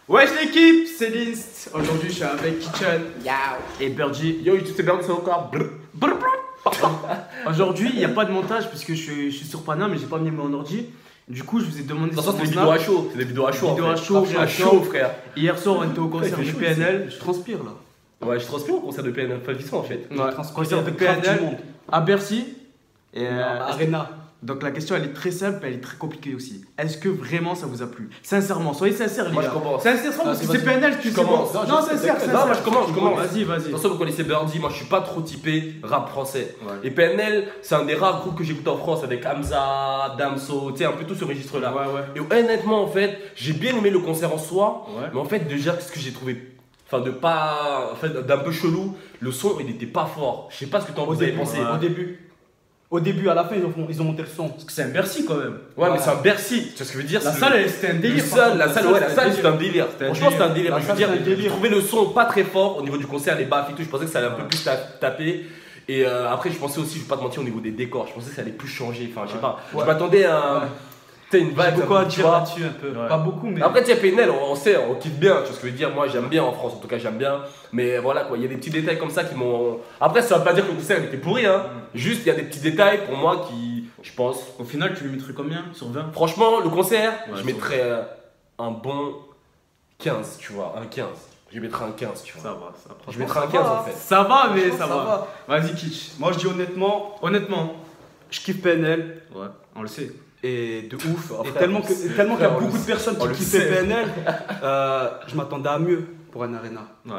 Wesh l'équipe, c'est Linst. Aujourd'hui je suis avec Kitchen et Birdie. Yo, tu sais bien c'est encore. Aujourd'hui il n'y a pas de montage puisque je suis sur Paname mais j'ai pas mis mon ordi. Du coup je vous ai demandé De toute façon, c'est des vidéos à chaud. C'est des vidéos à chaud. Vidéos à chaud, frère. Hier soir on était au concert du PNL. Je transpire là. Ouais, je transpire au concert de PNL. Pas vite en fait. Ouais, concert de PNL à Bercy. Et Arena. donc la question elle est très simple, elle est très compliquée aussi. Est-ce que vraiment ça vous a plu? Sincèrement, soyez sincères les Moi, gars. je commence. Sincèrement parce que c'est PNL, tu Je commence. sais. Non, sincère, sincère. Non, moi je commence. Vas-y, De vas-y. toute façon, vous connaissez Birdie, moi je suis pas trop typé rap français. Ouais. Et PNL, c'est un des rares groupes que j'écoute en France avec Hamza, Damso, tu sais, un peu tout ce registre-là. Ouais. Et honnêtement, en fait, j'ai bien aimé le concert en soi, Ouais. mais en fait, déjà, ce que j'ai trouvé, enfin, d'un peu chelou, le son il était pas fort. Je sais pas ce que vous avez pensé. Ouais. Au début, à la fin, ils ont monté le son. Parce que c'est un Bercy quand même. Ouais, mais c'est un Bercy, tu vois ce que je veux dire? La c'est salle, c'était un délire. la salle, c'était un délire. C'était un Franchement, c'était un délire. délire. La Je veux salle, dire, c'était un délire. j'ai trouvé le son pas très fort au niveau du concert, les baffes et tout. Je pensais que ça allait un peu plus taper. Et après, je pensais aussi, je vais pas te mentir, au niveau des décors, je pensais que ça allait plus changer. Enfin, je sais pas. Je m'attendais à une J'ai vibe. beaucoup à tu dire vois. là-dessus un peu. Ouais. Pas beaucoup, mais. Après, tu sais, PNL, on sait, on kiffe bien, tu vois ce que je veux dire. Moi, j'aime bien en France, en tout cas, j'aime bien. Mais voilà, quoi, il y a des petits détails comme ça qui m'ont. Après, ça veut pas dire que le concert était pourri, hein. Juste, il y a des petits détails pour moi qui, je pense. Au final, tu lui mettrais combien sur 20? Franchement, le concert, Ouais, je mettrais un bon 15, tu vois, un 15. Je mettrais un 15, tu vois. Ça va, ça Je mettrais un 15 en fait. Ça va, mais ça Franchement, va. Vas-y, Kitsch. Moi, je dis honnêtement, Honnêtement. je kiffe PNL. Ouais, on le sait. Et de ouf. Et frère, tellement qu'il y a on le beaucoup de sait. personnes On qui le kiffaient sait. PNL, je m'attendais à mieux pour un Arena. Ouais.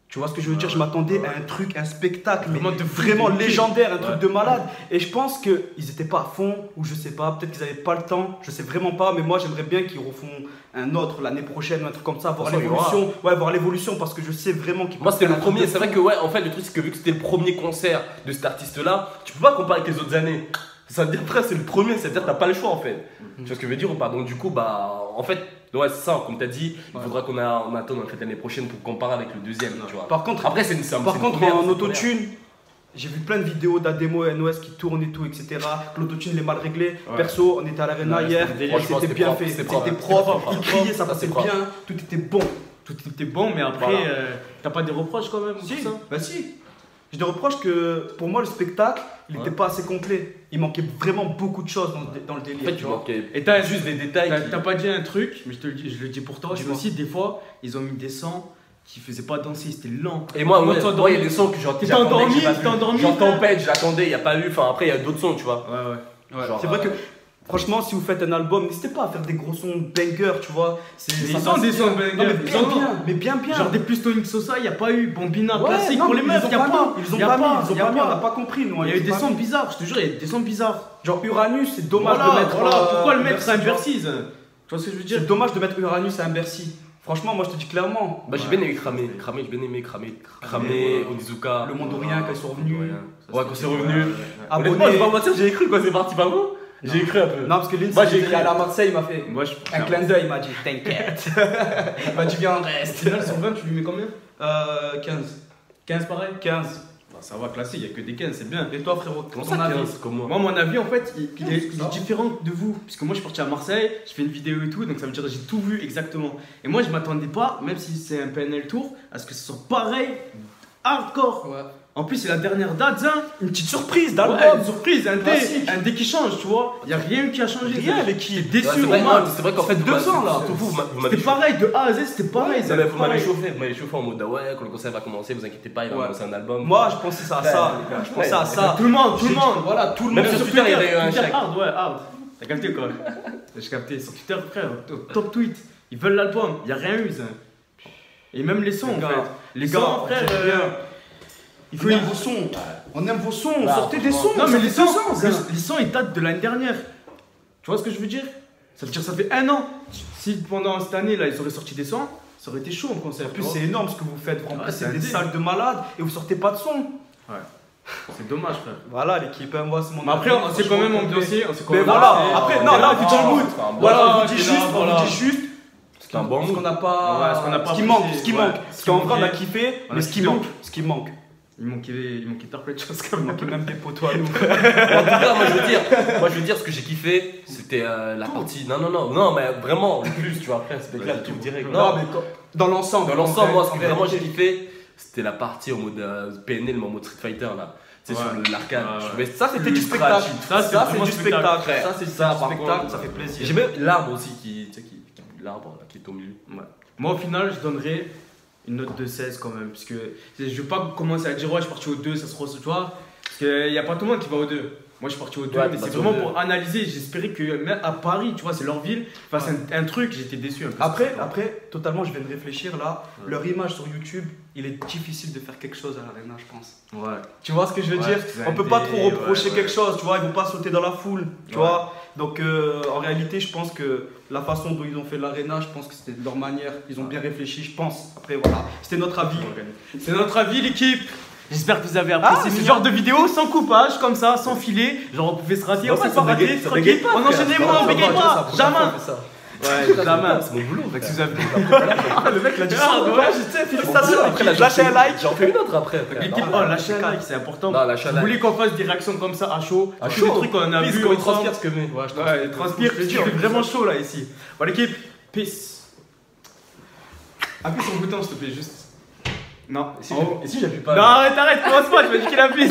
Tu vois ce que je veux dire? Je m'attendais à un truc, un spectacle, mais Vraiment de fou, vraiment de légendaire, un truc Ouais. de malade. Et je pense qu'ils n'étaient pas à fond, ou je sais pas, peut-être qu'ils n'avaient pas le temps, je sais vraiment pas, mais moi j'aimerais bien qu'ils refont un autre l'année prochaine, ou un truc comme ça, voir De toute façon, il y aura. l'évolution. Ouais, voir l'évolution, parce que je sais vraiment qu'ils Moi, c'était peuvent le faire un premier. truc C'est de vrai fou. que, ouais, en fait, le truc, c'est que vu que c'était le premier concert de cet artiste-là, tu peux pas comparer avec les autres années. Ça veut dire, frère, c'est le premier, ça veut dire que t'as pas le choix en fait. Tu vois ce que je veux dire ou pas? Donc, du coup, bah, en fait, ouais, c'est ça, comme t'as dit, il faudra qu'on attende en fait l'année prochaine pour comparer avec le deuxième, tu vois. Par contre, Après, c'est par une contre première, en c'est une autotune, j'ai vu plein de vidéos d'Ademo et NOS qui tournent et tout, etc. L'autotune il est mal réglé. Ouais. Perso, on était à l'Arena Ouais, hier, c'était délire. Franchement, c'était c'était bien propre, fait, c'était c'était propre. propre, il criait, ça Ça, passait c'est propre. bien, tout était bon. Tout était bon, mais après, Voilà. t'as pas des reproches quand même Si, pour ça? bah si. Je te reproche que pour moi le spectacle, il n'était pas assez complet. Il manquait vraiment beaucoup de choses dans le En délire. fait, tu tu vois. manquais Et t'as juste des détails. T'as pas dit un truc, mais je te le dis, je le dis pour toi. Je Dis-moi. aussi, des fois, ils ont mis des sons qui faisaient pas danser, c'était lent. Et moi, Moi, moi, il y a des sons que T'es endormi, t'es endormi, J'en frère. tempête, je l'attendais, il n'y a pas eu. Enfin, après, il y a d'autres sons, tu vois. Ouais. Ouais, Genre, c'est vrai que franchement, si vous faites un album, n'hésitez pas à faire des gros sons banger, tu vois. Ils ont des sons bangers. Non, mais Ils bien, ont- bien, mais bien. Genre des plus Tonic Sosa, y a pas eu Bambina Ouais, classique non, pour les mais meufs, ils ont y a pas pas. mis, ils ont Y a pas mis, pas, ils ont y a pas mis, on pas. n'a pas compris, nous. Il y a eu des sons bizarres, je te jure, il y a eu des sons bizarres. Genre Uranus, c'est dommage Voilà, de mettre. pourquoi le mettre à un Bercy, Bercy? Tu vois ce que je veux dire? C'est dommage de mettre Uranus à un Bercy. Franchement, moi je te dis clairement. Bah, j'ai bien aimé Cramé, j'ai bien aimé Cramé, Onizuka. Le monde ou rien, quand ils sont revenus. Ouais, quand c'est revenu. Abonné. Honnêtement, je vais pas mentir, j'ai cru quand c'est parti pas vous. J'ai cru un peu. Non, parce que Lindsay, Moi, j'ai il est écrit. allé à Marseille, il m'a fait Moi, je un clin d'œil, il m'a dit t'inquiète. Il m'a dit viens, on reste. Final sur 20, tu lui mets combien? 15. 15 pareil? 15. Bah, ça va, classique, il y a que des 15, c'est bien. Et toi, frérot, Comment ton ça, avis 15 comme moi? Moi, mon avis, en fait, il est Ça va. différent de vous. Parce que moi, je suis parti à Marseille, je fais une vidéo et tout, donc ça veut dire que j'ai tout vu exactement. Et moi, je m'attendais pas, même si c'est un PNL Tour, à ce que ce soit pareil, hardcore. Ouais. En plus, c'est la dernière date, hein. Une petite surprise Ouais, d'album. une surprise, Classique. un dé qui change, tu vois. Il n'y a rien qui a changé. Rien avec qui. J'étais Ouais, déçu, c'est vrai, vraiment. non, c'est vrai qu'en fait, 2 ans, là. vous m'avez C'était pareil, de A à Z, c'était pareil. Vous ça, m'avez pareil. chauffé en mode ah ouais, quand le concert va commencer, vous inquiétez pas, il va Ouais. annoncer un album. Moi, je pensais à ça, les gars. Je pensais à ça. Tout le monde, Voilà, tout le Même monde. sur Twitter, il y avait eu un Twitter chèque. hard, ouais, hard. T'as capté quoi? J'ai capté. Sur Twitter, frère, top tweet. Ils veulent l'album, il n'y a rien eu, ça. Et même les sons, Les en gars, fait. les sons, gars, frère. j'aime bien. Il On faut aime vos sons. On aime vos sons. Bah, Sortez des sons. Non, mais les sons, ça. les sons, ils datent de l'année dernière. Tu vois ce que je veux dire? Ça veut dire que ça fait un an. Si pendant cette année-là, ils auraient sorti des sons, ça aurait été chaud en concert. En plus, tu vois. c'est énorme ce que vous faites. Vous Ouais, remplissez c'est un des deal. salles de malades et vous sortez pas de son. Ouais. C'est dommage, frère. Voilà, l'équipe, moi, c'est mon. Mais après, on s'est quand même ambiancé. Mais voilà, après, non, là, on est dans le mood. Voilà, on vous dit t'es juste, là, on voilà. vous dit juste. C'était un bon Ce mood. qu'on n'a pas. Ouais, ce qu'on n'a pas Ce qui manque, apprécié, ce qui ouais. manque. Ce Ce qu'en qui vrai, on a manquait. kiffé, On a mais ce qui kiffé manque. ouf. Ce qui manque. Il manquait plein de choses quand Il même. manquait même des poteaux à nous. En tout cas, moi je veux dire, ce que j'ai kiffé, c'était la partie. Non, mais vraiment, le plus, tu vois, après, c'est clair, tout direct. Non, mais dans l'ensemble. Dans l'ensemble, moi, ce que en vraiment j'ai réalité, kiffé, c'était la partie en mode PNL, mais en mode Street Fighter là. Tu sais, Ouais. sur l'arcade. Ouais, Je ouais. trouvais Ça, c'était du ultra spectacle. cheap. Ça, c'est vraiment du spectacle, spectacle. frère. Ça, c'est Ça, du par spectacle, contre, ça fait plaisir. J'ai même l'arbre aussi qui l'arbre là, qui est au milieu. Ouais. Moi, au final, je donnerais une note de 16 quand même. Parce que je vais pas commencer à dire, ouais, je suis parti au 2, ça se ressent, tu vois. Parce qu'il n'y a pas tout le monde qui va au 2. Moi, je suis parti au 2, Ouais, mais t'es c'est parti au vraiment 2. pour analyser. J'espérais que, même à Paris, tu vois, c'est leur ville, fasse un truc, j'étais déçu un peu. Après, totalement, je viens de réfléchir là. Ouais. Leur image sur YouTube, il est difficile de faire quelque chose à l'Arena, je pense. Ouais. Tu vois ce que je veux Ouais, dire? c'est On peut un pas dé, trop reprocher ouais, quelque ouais. chose, tu vois, ils vont pas sauter dans la foule, tu Ouais. vois. Donc en réalité, je pense que la façon dont ils ont fait l'Arena, je pense que c'était de leur manière, ils ont bien réfléchi, je pense. Après voilà, c'était notre avis. C'est notre avis, l'équipe. J'espère que vous avez apprécié c'est ce mignon. genre de vidéo sans coupage, comme ça, sans filet. Genre, on pouvait se rater, on Non, s'est ça pas bégaye- raté, ça tranquille. bégaye pas, On frère. enchaînait Ça pas, on va, bégaye ça va, pas. ça va, Jamais. on fait ça. Ouais, jamais. C'est mon boulot. Fait que frère. si vous avez. Le mec l'a dit Ah, ça, ouais. ouais, je sais, félicitations. Après, là, Lâchez un like. J'en fais une autre après. frère. L'équipe, Non, oh, lâchez un like, c'est important. Non, lâchez un Vous like. voulez qu'on fasse des réactions comme ça à chaud? À Tous chaud. les trucs qu'on a Please, vus quand il ensemble. transpire ce que met. Ouais, je Ouais, il transpire, Je te dis, en c'est plus, vraiment chaud là ici. Bon, l'équipe, peace. Appuie sur le bouton, s'il te plaît, juste. Non, Et si en haut. j'appuie pas Non, arrête, commence pas, je vais dire qu'il appuie.